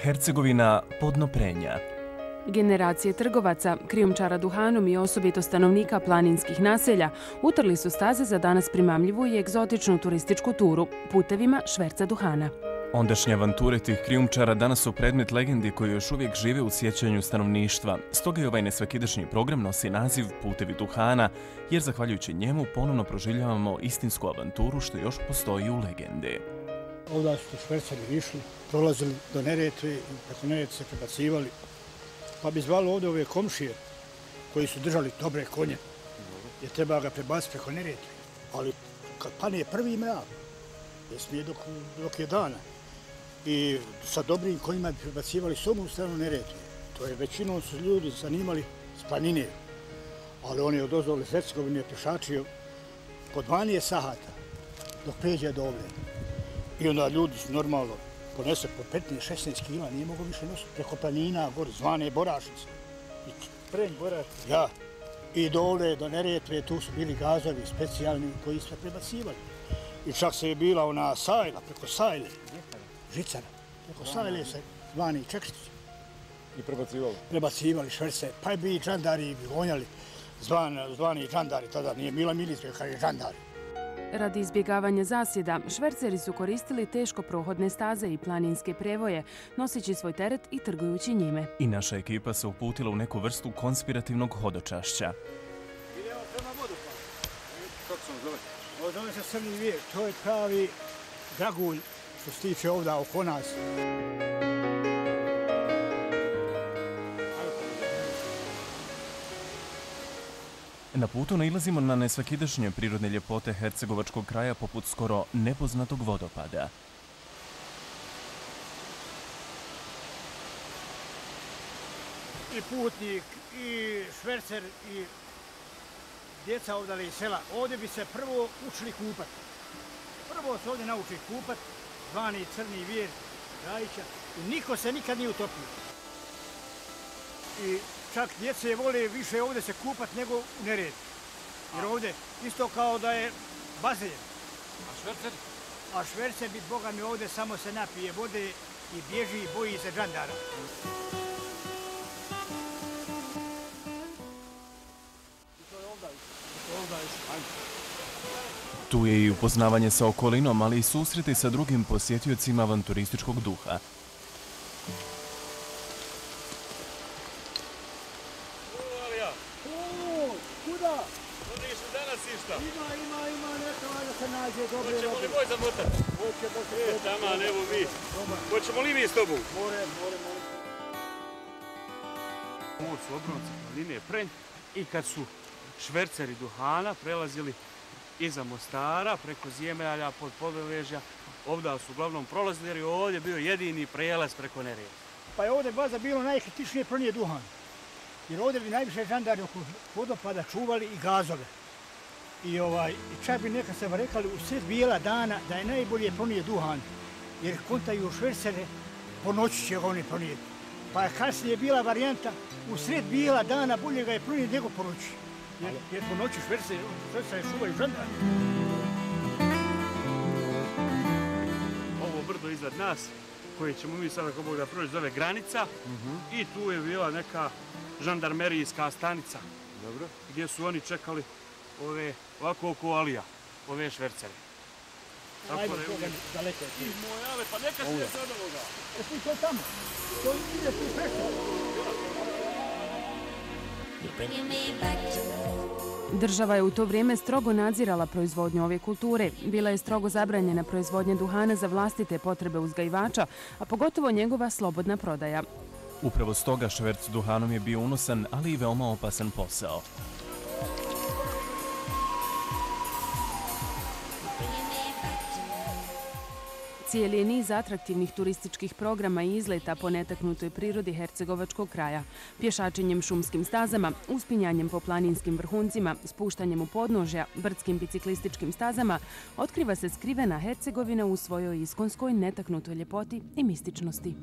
Hercegovina podnoprenja. Generacije trgovaca, krijumčara duhanom i osobito stanovnika planinskih naselja utrli su staze za danas primamljivu i egzotičnu turističku turu putevima šverca duhana. Ondašnje avanture tih krijumčara danas su predmet legendi koji još uvijek žive u sjećanju stanovništva. Stoga i ovaj nesvakidašnji program nosi naziv Putevi duhana, jer zahvaljujući njemu ponovno proživljavamo istinsku avanturu što još postoji u legendi. Ovdje su švercari išli, prolazili do Neretve i preko Neretve se prebacivali. Pa bi zvalo ovdje ove komšije koji su držali dobre konje, jer treba ga prebaciti preko Neretve. Ali kad pane prvi mrak, jer smije dok je dana, i sa dobrim konjima bi prebacivali s ovu stranu Neretve. To je većinom su ljudi zanimali s planine, ali on je odozvali iz Hercegovine pješačio po 12 sahata dok pređe do ovdje. I onda ljudi su normalno ponese po 15-16 kila, nije mogo više nositi preko planina, gore zvane Borašice. Prenj Borašice? Ja. I dole do Neretve, tu su bili gazovi specijalni koji su prebacivali. I čak se je bila ona sajla, preko sajle, žicara, preko sajle se zvani Čekštići. I prebacivali? Prebacivali šverce, pa bi i žandari gonjali, zvani žandari, tada nije bila milicija, kad je žandari. Radi izbjegavanja zasjeda, šverceri su koristili teško prohodne staze i planinske prevoje, noseći svoj teret i trgujući njime. I naša ekipa se uputila u neku vrstu konspirativnog hodočašća. Idemo prema vodopadu. Kako se on zove? Ovo zove se Crni vijek. To je pravi dragulj što se tiče ovdje oko nas. Na putu nailazimo na nesvakidašnje prirodne ljepote hercegovačkog kraja poput skoro nepoznatog vodopada. I putnik, i švercer, i djeca ovdje iz sela. Ovdje bi se prvo učili kupati. Prvo se ovdje nauči kupati, zvani Crni vijek, Rajića, i niko se nikad nije utopio. I čak djece vole više ovdje se kupati nego u Neretvi. Jer ovdje isto kao da je bazen. A švercer? A švercer bi, Boga mi, ovdje samo se napije vode i bježi i boji se žandara. Tu je i upoznavanje sa okolinom, ali i susreti sa drugim posjetiocima avanturističkog duha. Kuda? Odeš li danas išta? Ima, neka da se nađe dobre. Hoćemo li moj zamotati? Taman, evo mi. Hoćemo li mi s tobom? More. Ovo su obronci planine Prenj i kad su šverceri duhana prelazili iza Mostara, preko Zjemelja, pod Pobeležja, ovdje su uglavnom prolazili jer je ovdje bio jedini prijelaz preko Neretve. Pa je ovdje baza bilo najkritičnije pronije duhan. Jer ovdje bi najviše žandari oko vodopada čuvali i gazove. I čak bi nekad se rekali u sred bijela dana da je najbolje pronije duhan. Jer kontaju švercere, po noći će ga oni pronijeti. Pa je kasnije bila varijanta u sred bijela dana bolje ga je pronijeti nego po noći. Jer po noći švercere čuvaju žandari. Ovo brdo iznad nas, koje ćemo mi sada kako Bog da proći, zove Granica. I tu je bila neka žandarmerijska stanica. Dobro. Gdje su oni čekali ove, ovako oko alija, ove švercere. Ajde, daleko je. Moj, ale, pa neka se je sad ovoga. To je tamo. To ide tu preko. Država je u to vrijeme strogo nadzirala proizvodnju ove kulture. Bila je strogo zabranjena proizvodnja duhana za vlastite potrebe uzgajivača, a pogotovo njegova slobodna prodaja. Upravo stoga šverc duhanom je bio unosan, ali i veoma opasan posao. Cijeli je niz atraktivnih turističkih programa i izleta po netaknutoj prirodi hercegovačkog kraja. Pješačenjem šumskim stazama, uspinjanjem po planinskim vrhuncima, spuštanjem u podnožja, brdskim biciklističkim stazama, otkriva se skrivena Hercegovina u svojoj iskonskoj netaknutoj ljepoti i mističnosti.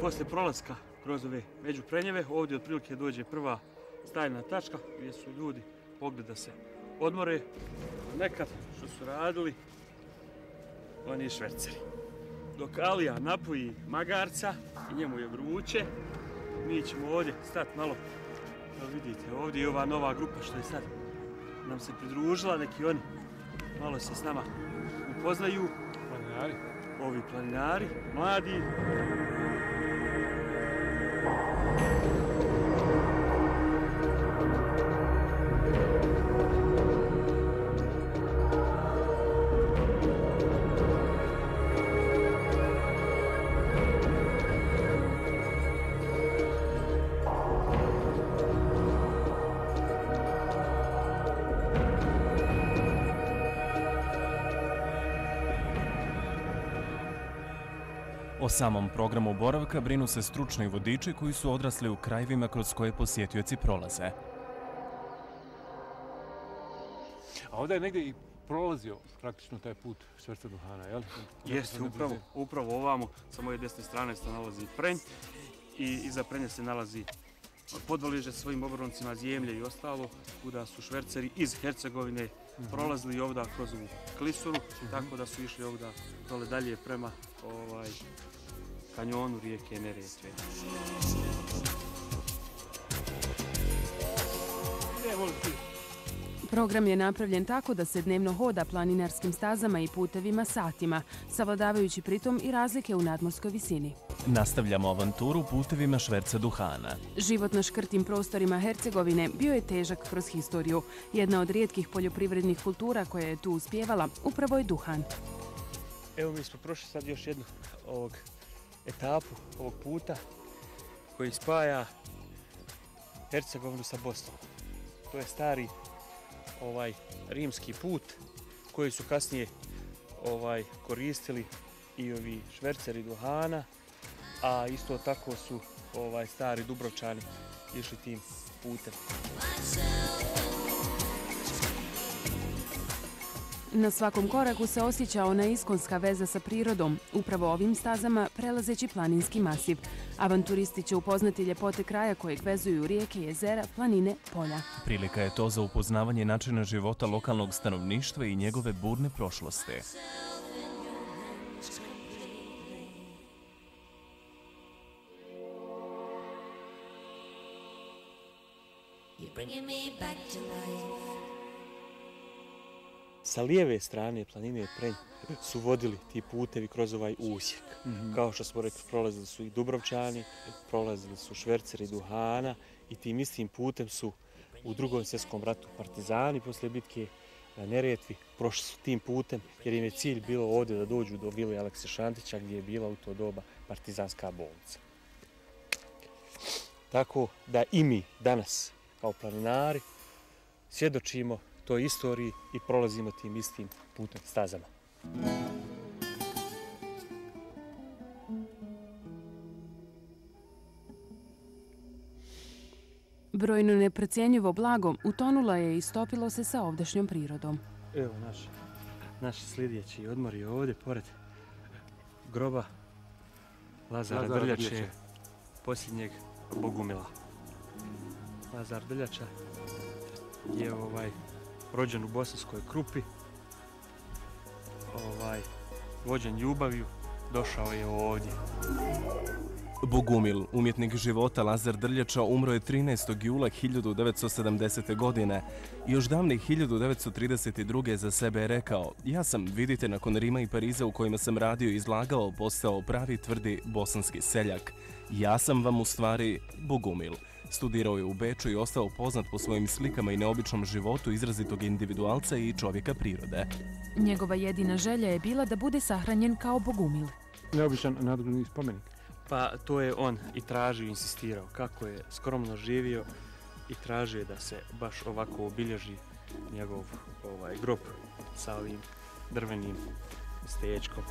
Posle prolaska kroz ove međuprenjeve, ovdje otprilike dođe prva stajna tačka gdje su ljudi mogli da se odmore. Nekad što su radili oni šverceri. Dok Alija napoji magarca i njemu je vruće, mi ćemo ovdje stati malo. Vidite, ovdje je ova nova grupa što je sad nam se pridružila, neki oni malo se s nama upoznaju. Planinari. Ovi planinari, mladi. O samom programu boravka brinu se stručni vodiči koji su odrasli u krajevima kroz koje posjetioci prolaze. A ovdje je negdje i prolazio praktično taj put šverca duhana, jel? Jeste, upravo ovamo, sa moje desne strane se nalazi Prenj i iza Prenja se nalazi Podvaliže svojim obroncima Zemlje i ostalo, kuda su šverceri iz Hercegovine prolazili ovdje kroz ovu klisuru, tako da su išli ovdje dole dalje prema kanjonu rijeke Neretve. Program je napravljen tako da se dnevno hoda planinarskim stazama i putevima satima, savladavajući pritom i razlike u nadmorskoj visini. Nastavljamo avanturu putevima šverca duhana. Život na škrtim prostorima Hercegovine bio je težak kroz historiju. Jedna od rijetkih poljoprivrednih kultura koja je tu uspjevala upravo je duhan. Evo mi smo prošli sad još jednu etapu ovog puta koji spaja Hercegovinu sa Bosnom. To je stari rimski put koji su kasnije koristili i ovi šverceri duhana, a isto tako su stari Dubrovčani išli tim putem. Na svakom koraku se osjeća ona iskonska veza sa prirodom, upravo ovim stazama prelazeći planinski masiv. Avanturisti će upoznati ljepote kraja kojeg vezuju rijeke, jezera, planine, polja. Prilika je to za upoznavanje načina života lokalnog stanovništva i njegove burne prošlosti. Sa lijeve strane planine Prenj su vodili ti putevi kroz ovaj usjek. Kao što smo rekli, prolazili su i Dubrovčani, prolazili su šverceri duhana i tim istim putem su u Drugom svjetskom ratu partizani poslije bitke na Neretvi prošli su tim putem jer im je cilj bilo ovdje da dođu do vile Alekse Šantića gdje je bila u to doba partizanska bolnica. Tako da i mi danas kao planinari svjedočimo toj istoriji i prolazimo tim istim putem stazama. Brojno neprocjenjivo blago utonulo je i stopilo se sa ovdašnjom prirodom. Evo naš sljedeći odmor je ovdje pored groba Lazara Drljače, posljednjeg Bogumila. Lazar Drljača je rođen u Bosanskoj Krupi, vođen ljubavlju, došao je ovdje. Bogumil, umjetnik života Lazar Drljača, umro je 13. jula 1970. godine. Još davne 1932. za sebe je rekao: "Ja sam, vidite, nakon Rima i Pariza u kojima sam radio i izlagao, postao pravi tvrdi bosanski seljak. Ja sam vam u stvari Bogumil." Studirao je u Beču i ostao poznat po svojim slikama i neobičnom životu izrazitog individualca i čovjeka prirode. Njegova jedina želja je bila da bude sahranjen kao Bogumil. Neobičan nadgrobni spomenik. Pa to je on i tražio, insistirao kako je skromno živio i tražio da se baš ovako obilježi njegov grob sa ovim drvenim stečkom.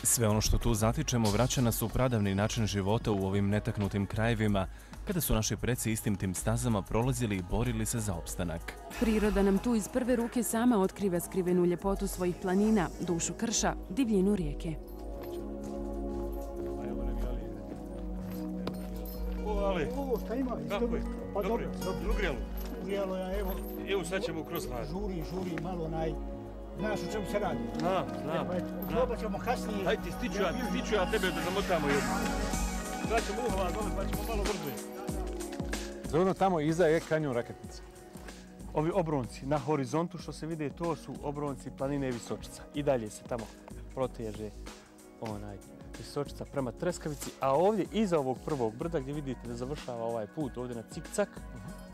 Sve ono što tu zatičemo vraća nas u pradavni način života u ovim netaknutim krajevima, kada su naši preci istim tim stazama prolazili i borili se za opstanak. Priroda nam tu iz prve ruke sama otkriva skrivenu ljepotu svojih planina, dušu krša, divljinu rijeke. ovo šta ima? Kako je? Pa dobro. Ugrijalo. Ugrijalo ja, evo. Evo sad ćemo kroz hlad. Žuri, malo onaj. Znaš o čemu se radi? Znam. Probat ćemo kasnije. Hajde, stiću ja tebe da zamotamo jednu. Sad ćemo u hlad, pa ćemo malo brže. Zovno tamo iza je kanjon Raketnica. Ovi obronci na horizontu što se vide, to su obronci planine Visočica. I dalje se tamo proteže Visočica prema Treskavici, a ovdje iza ovog prvog brda gdje vidite da završava ovaj put ovdje na Cikcak,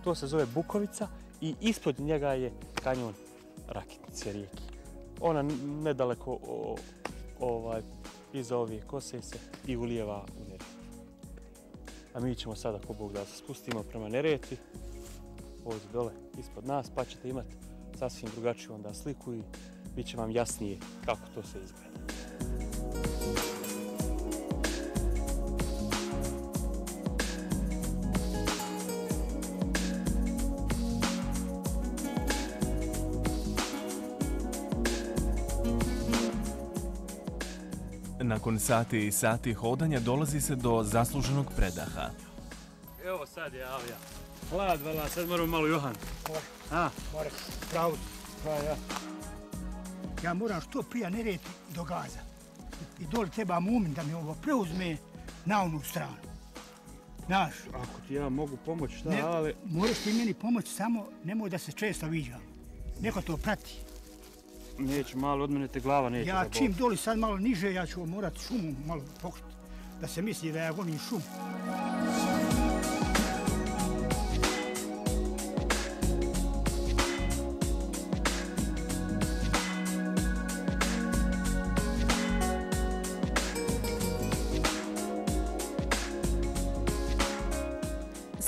to se zove Bukovica i ispod njega je kanjon Raketnice rijeke. Ona nedaleko iza ove kose se i ulijeva u Neretvu. A mi ćemo sada, ako Bog da, se spustimo prema Neretvi, ovdje dole ispod nas, pa ćete imati sasvim drugačiju onda sliku i bit će vam jasnije kako to se izgleda. Nakon sati i sati hodanja dolazi se do zasluženog predaha. Evo sad je avija. Hlad, vala, sad moramo malo Johan. More, pravo. Ja moram što prije Neretvi do Gaza. I dole treba Mumin da mi ovo preuzme na onu stranu. Znaš? Ako ti ja mogu pomoći, ali... Moraš ti meni pomoći, samo nemoj da se često viđamo. Neko to prati. Neće, malo od mene te glava neće. Ja čim doli sad malo niže, ja ću morat šumu malo pokriti. Da se misli da ja gonim šumu.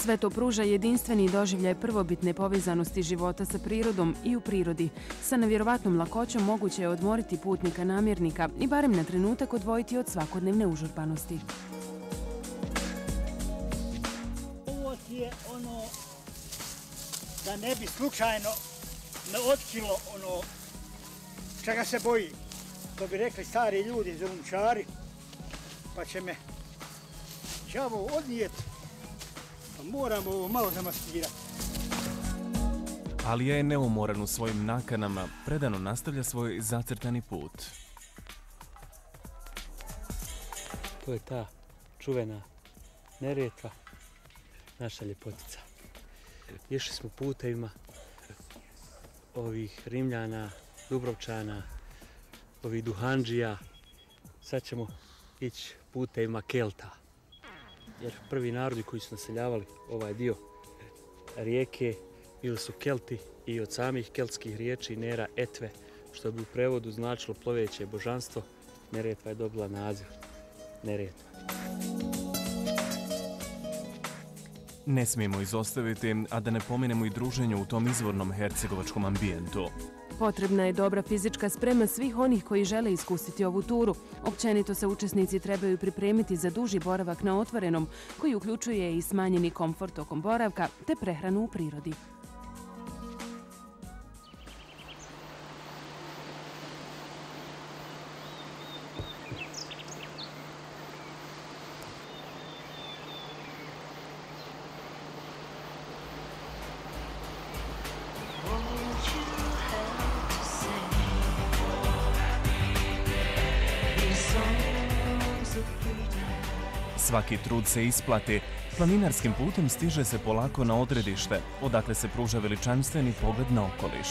Sve to pruža jedinstveni doživljaj prvobitne povezanosti života sa prirodom i u prirodi. Sa nevjerovatnom lakoćom moguće je odmoriti putnika namjernika i barem na trenutak odvojiti od svakodnevne užurbanosti. Ovo ti je ono da ne bi slučajno ne otkilo ono čega se boji. To bi rekli stari ljudi, zrunčari, pa će me đavo odnijeti. Moramo ovo malo zamaskirati. Alija je neumoran u svojim nakanama, predano nastavlja svoj zacrtani put. To je ta čuvena Neretva, naša ljepotica. Išli smo putevima ovih Rimljana, Dubrovčana, ovih Duhandžija. Sad ćemo ići putevima Kelta. Jer prvi narodi koji su naseljavali ovaj dio rijeke bili su Kelti i od samih keltskih riječi Nera Etve, što bi u prevodu značilo ploveće božanstvo, Neretva je dobila naziv Neretva. Ne smijemo izostaviti, a da ne pomenemo i druženje u tom izvornom hercegovačkom ambijentu. Potrebna je dobra fizička sprema svih onih koji žele iskusiti ovu turu. Općenito se učesnici trebaju pripremiti za duži boravak na otvorenom, koji uključuje i smanjeni komfort tokom boravka te prehranu u prirodi. Svaki trud se isplati. Planinarskim putem stiže se polako na odredište, odakle se pruža veličanstveni pogled na okoliš.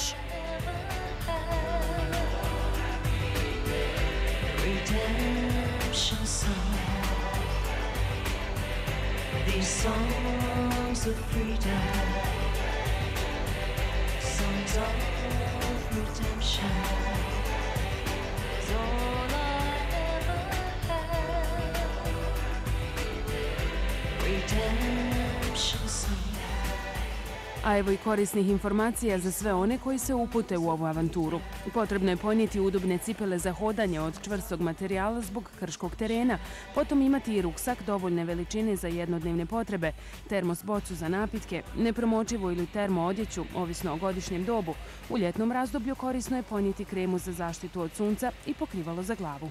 A evo i korisnih informacija za sve one koji se upute u ovu avanturu. Potrebno je ponijeti udobne cipele za hodanje od čvrstog materijala zbog krškog terena, potom imati i ruksak dovoljne veličine za jednodnevne potrebe, termos bocu za napitke, nepromočivu ili termo odjeću, ovisno o godišnjem dobu. U ljetnom razdoblju korisno je ponijeti kremu za zaštitu od sunca i pokrivalo za glavu.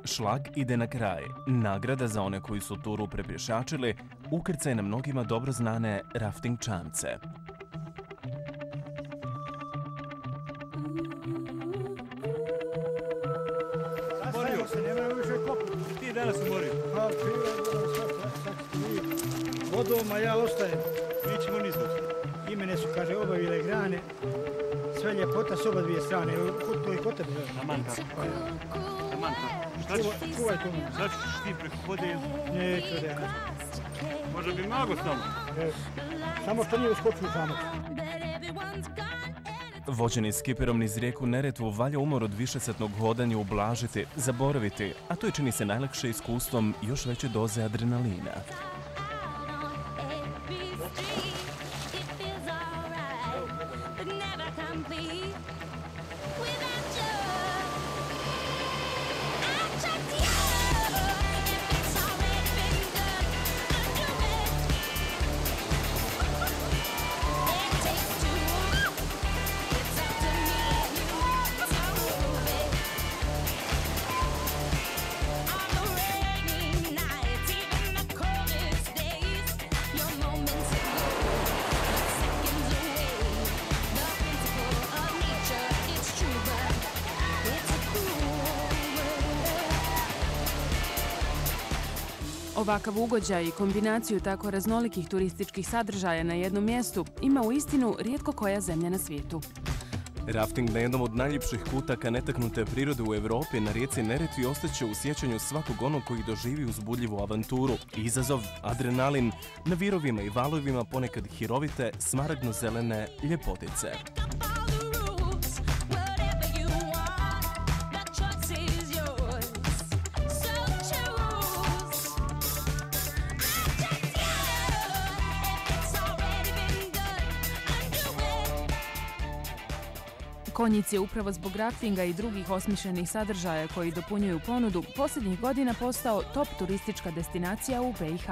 Šlag ide na kraj. Nagrada za one koji su turu prepješačili, ukrcaj na mnogima dobro znane rafting čamce. Sastavimo se, nemaju više kopu. Ti danas umorio. Pa, vodom, a ja ostajem. Nećemo ni izvući. I mene su, kaže, obavile grane. Sve ljepota s oba dvije strane. To je kod tebe. Aman kako. Aman kako. Šta ćeš? Čuvaj to. Sad ćeš ti preko vode. Neću da ja. Možda bi mago s nama. Samo što nije uskočio zamoć. Vođeni skiperom niz rijeku Neretvu valja umor od višesatnog hodanja ublažiti, zaboraviti, a to je čini se najlakše iskustvom još veće doze adrenalina. Ovakav ugođaj i kombinaciju tako raznolikih turističkih sadržaja na jednom mjestu ima uistinu rijetko koja zemlja na svijetu. Rafting na jednom od najljepših kutaka netaknute prirode u Evropi na rijeci Neretvi ostaće u sjećanju svakog onog koji doživi uzbudljivu avanturu, izazov, adrenalin, na virovima i valovima ponekad hirovite, smaragdno-zelene ljepotice. Konjic je upravo zbog raftinga i drugih osmišljenih sadržaja koji dopunjuju ponudu posljednjih godina postao top turistička destinacija u BiH.